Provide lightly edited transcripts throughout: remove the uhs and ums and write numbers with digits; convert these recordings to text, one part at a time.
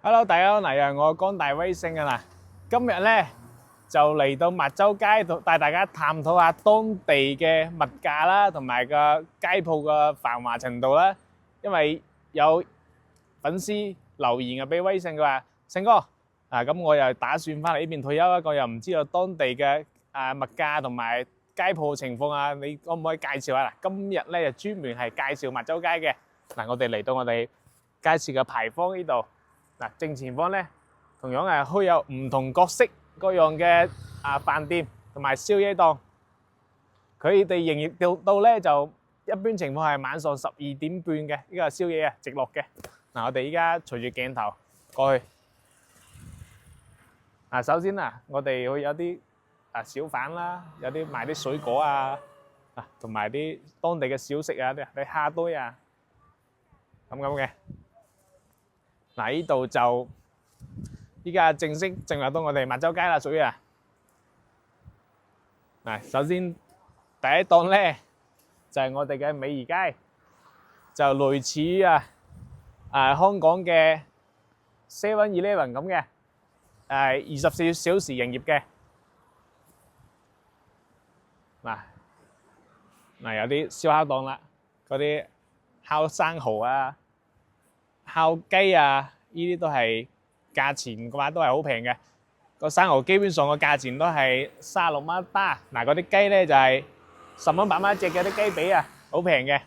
Hello，大家好，嗱，我江大威星啊嗱，今日咧就嚟到麥洲街度帶大家探討下當地嘅物價啦，同埋個街鋪嘅繁華程度啦。因為有粉絲留言啊，俾威星佢話：星哥啊，咁我又打算翻嚟呢邊退休啦，我又唔知道當地嘅物價同埋街鋪情況啊，你可唔可以介紹下嗱？今日咧就專門係介紹麥洲街嘅嗱，我哋嚟到我哋街市嘅牌坊呢度。嗱，正前方咧，同樣係開有唔同各式各樣嘅飯店同埋宵夜檔，佢哋營業到咧就一般情況係晚上12點半嘅呢個宵夜啊，直落嘅。嗱，我哋依家隨住鏡頭過去。嗱，首先啊，我哋會有啲小販啦，有啲賣啲水果啊，同埋啲當地嘅小食啊，啲蝦堆啊，咁嘅。嗱，呢度就依家正式進入到我哋麥洲街啦，屬於啊。嗱，首先第一檔咧就係我哋嘅美宜街，就類似於香港嘅 7-Eleven 咁嘅，24小時營業嘅。嗱有啲燒烤檔啦，嗰啲烤生蠔啊、烤雞啊，呢啲都係價錢嘅話都係好平嘅。個生蠔基本上個價錢都係36蚊一打。嗱，嗰啲雞咧就係10蚊8蚊一隻嘅啲雞髀啊，好平嘅。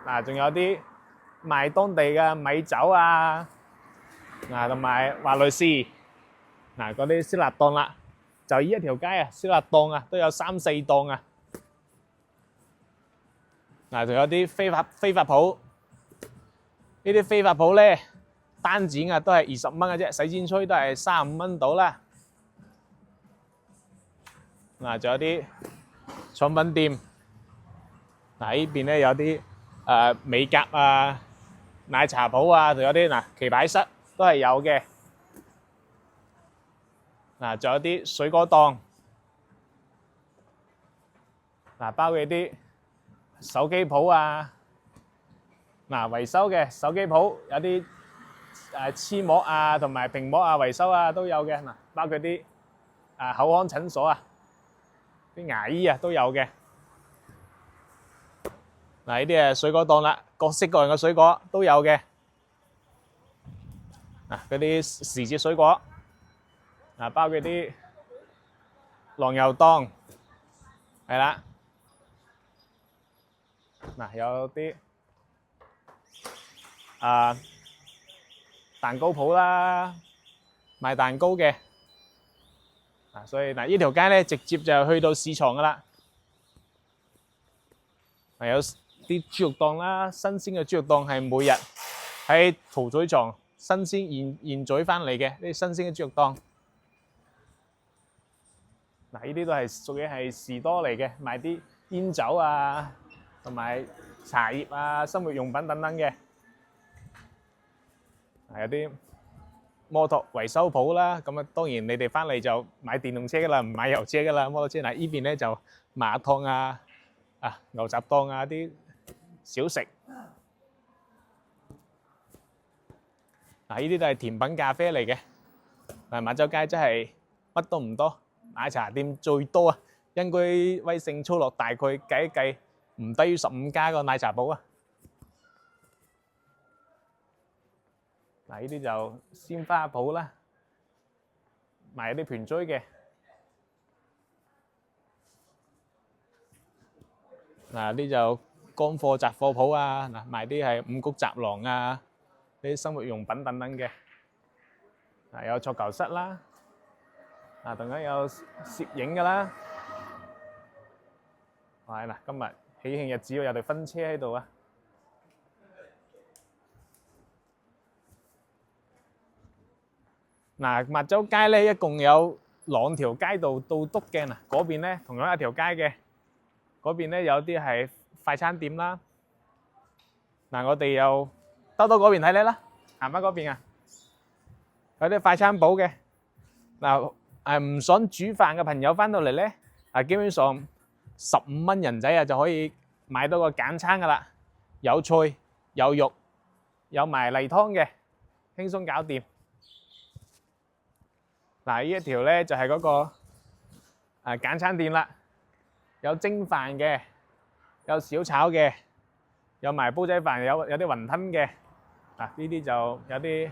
嗱，仲有啲賣當地嘅米酒啊，同埋華萊士。嗱，嗰啲燒臘檔啦，就依一條街啊，燒臘檔啊都有3、4檔啊。嗱，仲有啲飛髮鋪，呢啲飛髮鋪咧單剪啊都係20蚊嘅啫，洗剪吹都係35蚊到啦。嗱，仲有啲廠品店，嗱呢邊咧有啲美甲啊、奶茶鋪啊，仲有啲棋牌室都係有嘅。嗱，仲有啲水果檔，包括啲手機鋪啊，維修嘅手機鋪有啲黐膜啊，同埋屏幕啊維修啊都有嘅。嗱，包括啲口腔診所啊，啲牙醫啊都有嘅。嗱，呢啲係水果檔啦，各式各樣嘅水果都有嘅。嗱，嗰啲時節水果，包括啲狼油檔，係啦。嗱，有啲蛋糕鋪啦，賣蛋糕嘅。所以呢條街咧直接就去到市場噶啦。有啲豬肉檔啦，新鮮嘅豬肉檔係每日喺屠宰場新鮮現宰翻嚟嘅啲新鮮嘅豬肉檔。嗱，呢啲都係屬於係士多嚟嘅，賣啲煙酒啊，同埋茶葉啊、生活用品等等嘅。有啲摩托維修鋪啦，咁啊當然你哋翻嚟就買電動車噶啦，唔買油車噶啦，摩托車。嗱，呢邊咧就麻辣燙啊、牛雜檔啊啲小食。嗱，呢啲都係甜品咖啡嚟嘅。嗱，麥洲街真係乜都唔多，奶茶店最多啊，根據威勝粗略大概計一計，唔低於15家個奶茶鋪啊。嗱，呢啲就鮮花鋪啦，賣啲盆栽嘅。嗱，呢就乾貨雜貨鋪啊，嗱賣啲係五穀雜糧啊，啲生活用品等等嘅。嗱，有桌球室啦，同樣有攝影㗎啦。係嗱，今日喜慶日子有隊婚車喺度啊！嗱，麥洲街咧一共有2條街道到篤嘅。嗱，嗰邊咧同樣一條街嘅，嗰邊咧有啲係快餐店啦。嗱，我哋又兜到嗰邊睇睇啦，行翻嗰邊啊，有啲快餐鋪嘅。嗱，唔想煮飯嘅朋友翻到嚟咧，基本上15蚊人仔就可以買到個簡餐噶啦，有菜有肉有埋例湯嘅，輕鬆搞掂。嗱，呢一條咧就係嗰個簡餐店啦，有蒸飯嘅，有小炒嘅，有埋煲仔飯，有啲雲吞嘅。呢啲就有啲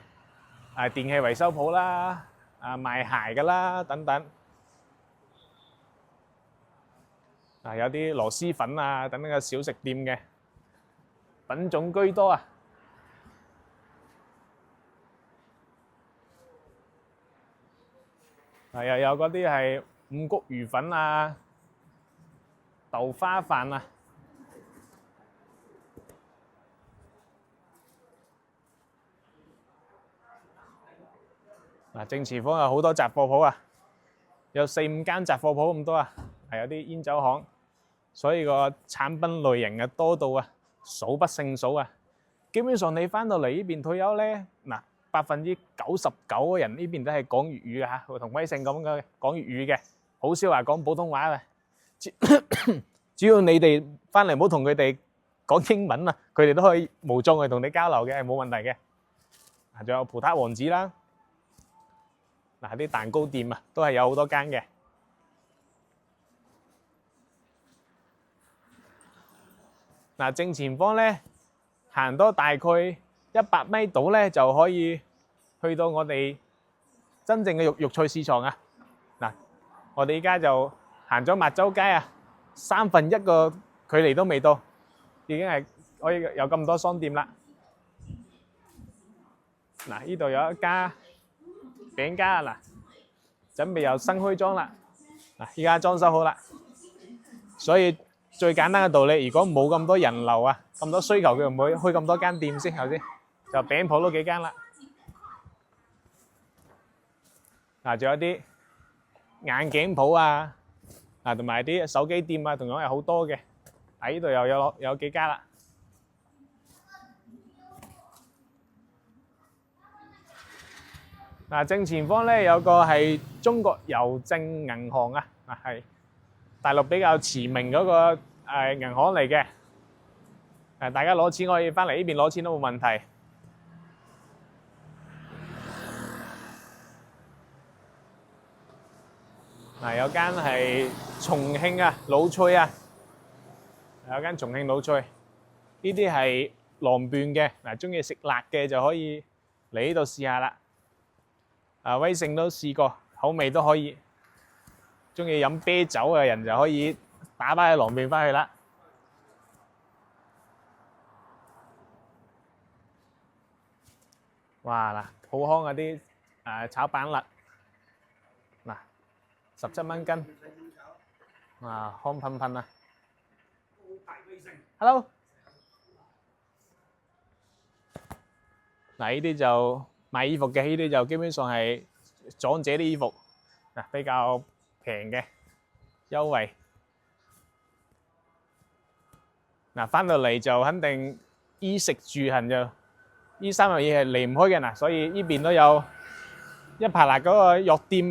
電器維修鋪啦，賣鞋㗎啦等等。有啲螺絲粉啊等等嘅小食店嘅，品種居多啊。又有嗰啲係五穀魚粉啊、豆花飯啊。正前方有好多雜貨鋪啊，有4、5間雜貨鋪咁多啊，係有啲煙酒行，所以個產品類型多到數不勝數啊。基本上你翻到嚟呢邊退休咧，99%嘅人呢邊都係講粵語嘅嚇，同威勝咁嘅講粵語嘅，好少話講普通話嘅。只要你哋翻嚟唔好同佢哋講英文啊，佢哋都可以無障礙同你交流嘅，係冇問題嘅。仲有葡撻王子啦，啲蛋糕店都係有好多間嘅。正前方咧，行多大概100米度咧，就可以去到我哋真正嘅肉菜市場啊！我哋依家就行咗麥洲街1/3個距離都未到，已經係可以有咁多商店啦。呢度有一家餅家準備又新開張啦。依家裝修好啦，所以最簡單嘅道理，如果冇咁多人流咁多需求，佢唔會開咁多間店先，係咪先？就餅鋪都幾間啦。仲有啲眼鏡鋪同埋啲手機店同樣係好多嘅。呢度又有幾家啦。正前方咧有個係中國郵政銀行係大陸比較馳名嗰個銀行嚟嘅。大家攞錢可以翻嚟呢邊攞錢都冇問題。有間係重慶老脆有間重慶老脆，呢啲係狼伴嘅。中意食辣嘅就可以嚟呢度試下啦。威勝都試過，口味都可以。中意飲啤酒嘅人就可以打返去狼伴返去啦。哇好香嗰啲炒板栗，17蚊斤。香噴噴Hello。呢啲就賣衣服嘅，呢啲就基本上係長者啲衣服，比較平嘅優惠。翻到嚟就肯定衣食住行就呢3樣嘢係離唔開嘅。所以呢邊都有一排嗰個藥店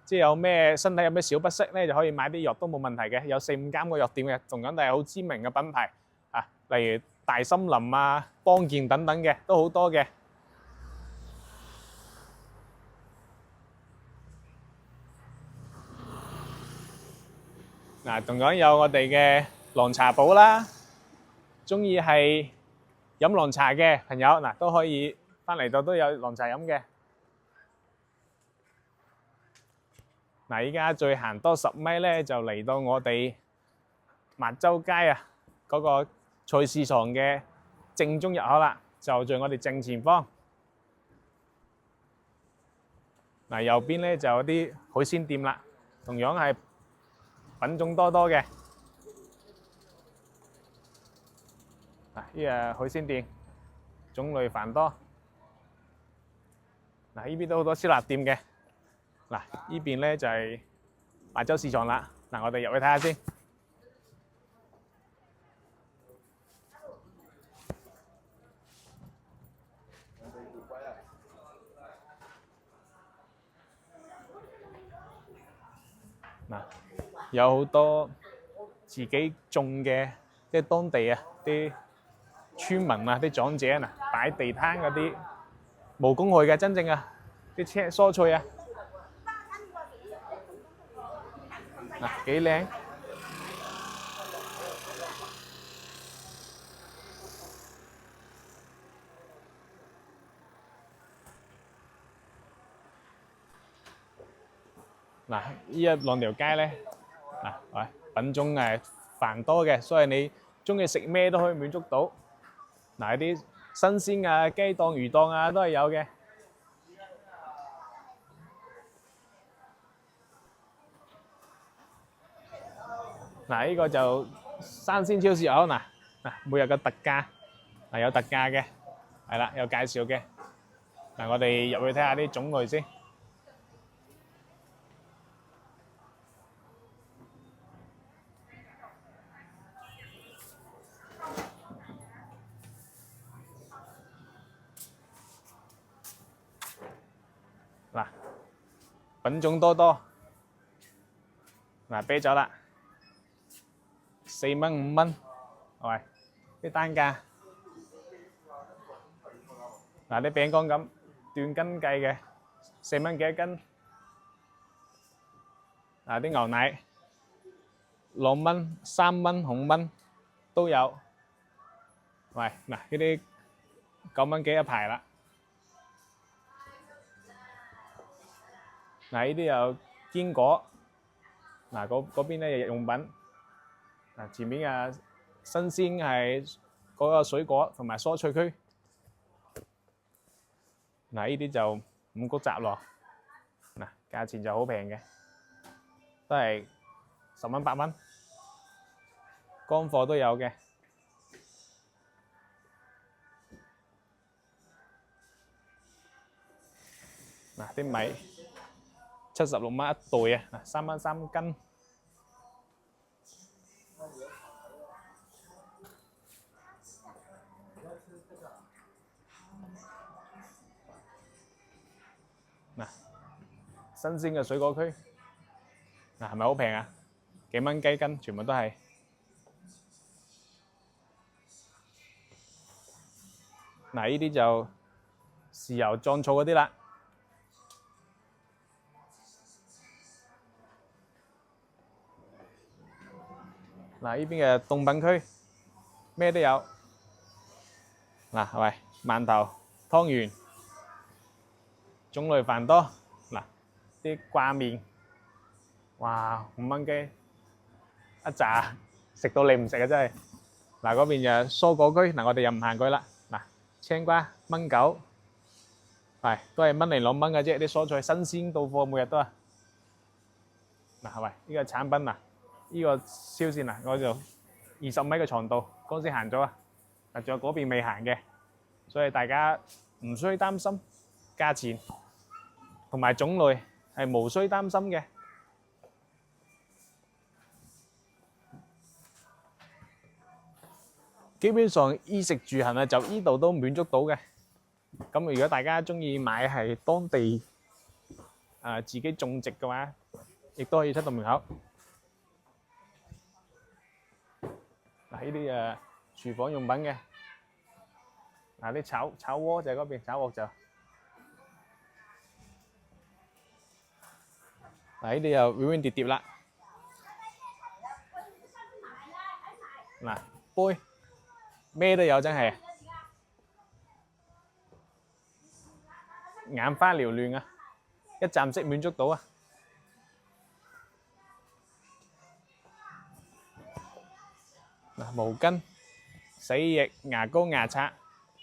即係有咩身體有咩小不適咧，就可以買啲藥都冇問題嘅。有4、5間個藥店嘅，同樣都係好知名嘅品牌例如大森林邦健等等嘅都好多嘅。同樣有我哋嘅涼茶鋪啦，中意係飲涼茶嘅朋友都可以翻嚟度都有涼茶飲嘅。依家再行多10米咧，就嚟到我哋麥洲街嗰個菜市場嘅正中入口啦，就在我哋正前方。右邊咧就有啲海鮮店啦，同樣係品種多嘅。呢海鮮店種類繁多。呢邊都好多燒臘店嘅。呢邊咧就係麥洲市場啦。我哋入去睇下先。有好多自己種嘅，即係當地啲村民啊、啲長者嗱擺地攤嗰啲無公害嘅真正啊啲蔬菜啊，嗱幾靚。嗱，依一兩條街咧，嗱，喂，品種係繁多嘅，所以你中意食咩都可以滿足到。嗱，啲新鮮啊，雞檔、魚檔啊都係有嘅。嗱，呢個就生鮮超市有嗱，每日嘅特價，有特價嘅，係啦，有介紹嘅。嗱，我哋入去睇下啲種類先。嗱，品種多多。嗱，啤酒啦，4蚊5蚊，係咪？啲單價。嗱，啲餅乾咁斷斤計嘅，4蚊幾一斤。嗱，啲牛奶2蚊、3蚊、5蚊都有。喂，嗱，呢啲9蚊幾一排啦。嗱，呢啲有堅果。嗱，嗰邊咧日用品。嗱，前面嘅新鮮係嗰個水果同埋蔬菜區。嗱，呢啲就五穀雜咯。嗱，價錢就好平嘅，都係10蚊8蚊，乾貨都有嘅。嗱，啲米76蚊一袋啊，3蚊3斤。嗱，新鮮嘅水果區，嗱係咪好平啊？幾蚊雞斤，全部都係。嗱，呢啲就豉油醬醋嗰啲啦。嗱，呢邊嘅凍品區，咩都有。嗱，係咪饅頭、湯圓，種類繁多。嗱，啲掛麵，哇，5蚊雞一紮，食到你唔食啊！真係。嗱，嗰邊就蔬果區，嗱我哋又唔行過去啦。嗱，青瓜1.9，係都係1嚟2蚊嘅啫，啲蔬菜新鮮到貨，每日都啊。嗱，係咪呢個產品啊？呢個超線啊，我就20米嘅長度，剛先行咗啊。嗱，仲有嗰邊未行嘅，所以大家唔需要擔心價錢同埋種類係無需擔心嘅。基本上衣食住行啊，就呢度都滿足到嘅。咁如果大家中意買係當地自己種植嘅話，亦都可以出到門口。嗱，呢啲廚房用品嘅，嗱啲炒鍋就係嗰邊，炒鑊就。嗱，呢啲又碗碗碟碟啦。嗱，杯咩都有，真係眼花繚亂啊！一站式滿足到啊！嗱，毛巾、洗衣液、牙膏、牙刷，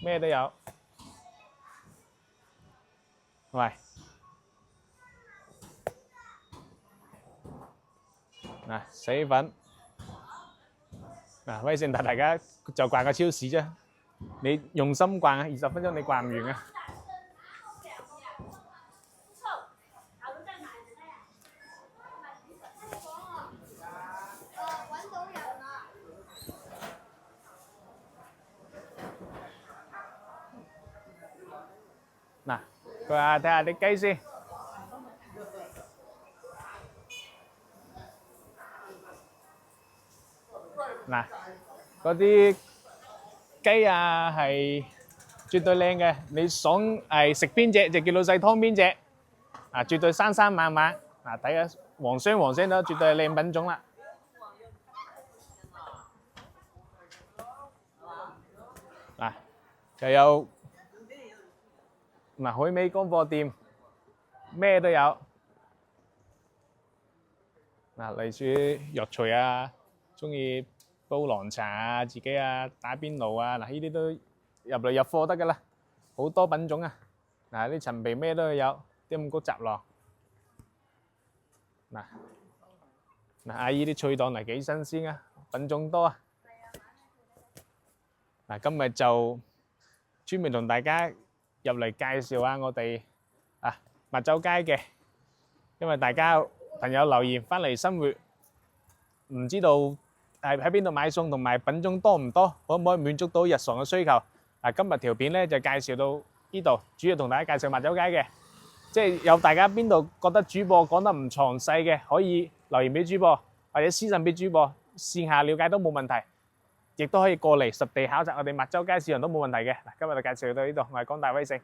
咩都有。喂，嗱，洗衣粉，嗱，威盛帶大家就逛個超市啫。你用心逛啊，20分鐘你逛唔完啊！嗱，佢話睇下啲雞先。嗱，嗰啲雞啊係絕對靚嘅，你想係食邊隻就叫老細劏邊隻，啊絕對生生猛猛，嗱睇下黃聲都絕對係靚品種啦。嗱又有嗱海味乾貨店，咩都有。嗱，例如藥材啊，中意煲涼茶啊，自己啊打邊爐啊，嗱呢啲都入嚟入貨得噶啦，好多品種啊！嗱啲陳皮咩都有，啲五穀雜糧。嗱阿姨啲菜檔嚟幾新鮮啊，品種多啊！嗱今日就專門同大家入嚟介紹下我哋蜜酒街嘅，因為大家朋友留言翻嚟生活，唔知道係喺邊度買餸同埋品種多唔多，可唔可以滿足到日常嘅需求？今日條片咧就介紹到呢度，主要同大家介紹蜜酒街嘅，即係有大家邊度覺得主播講得唔詳細嘅，可以留言俾主播，或者私信俾主播，線下了解都冇問題，亦都可以過嚟實地考察我哋蜜酒街市場都冇問題嘅。嗱，今日就介紹到呢度，我係江大威勝。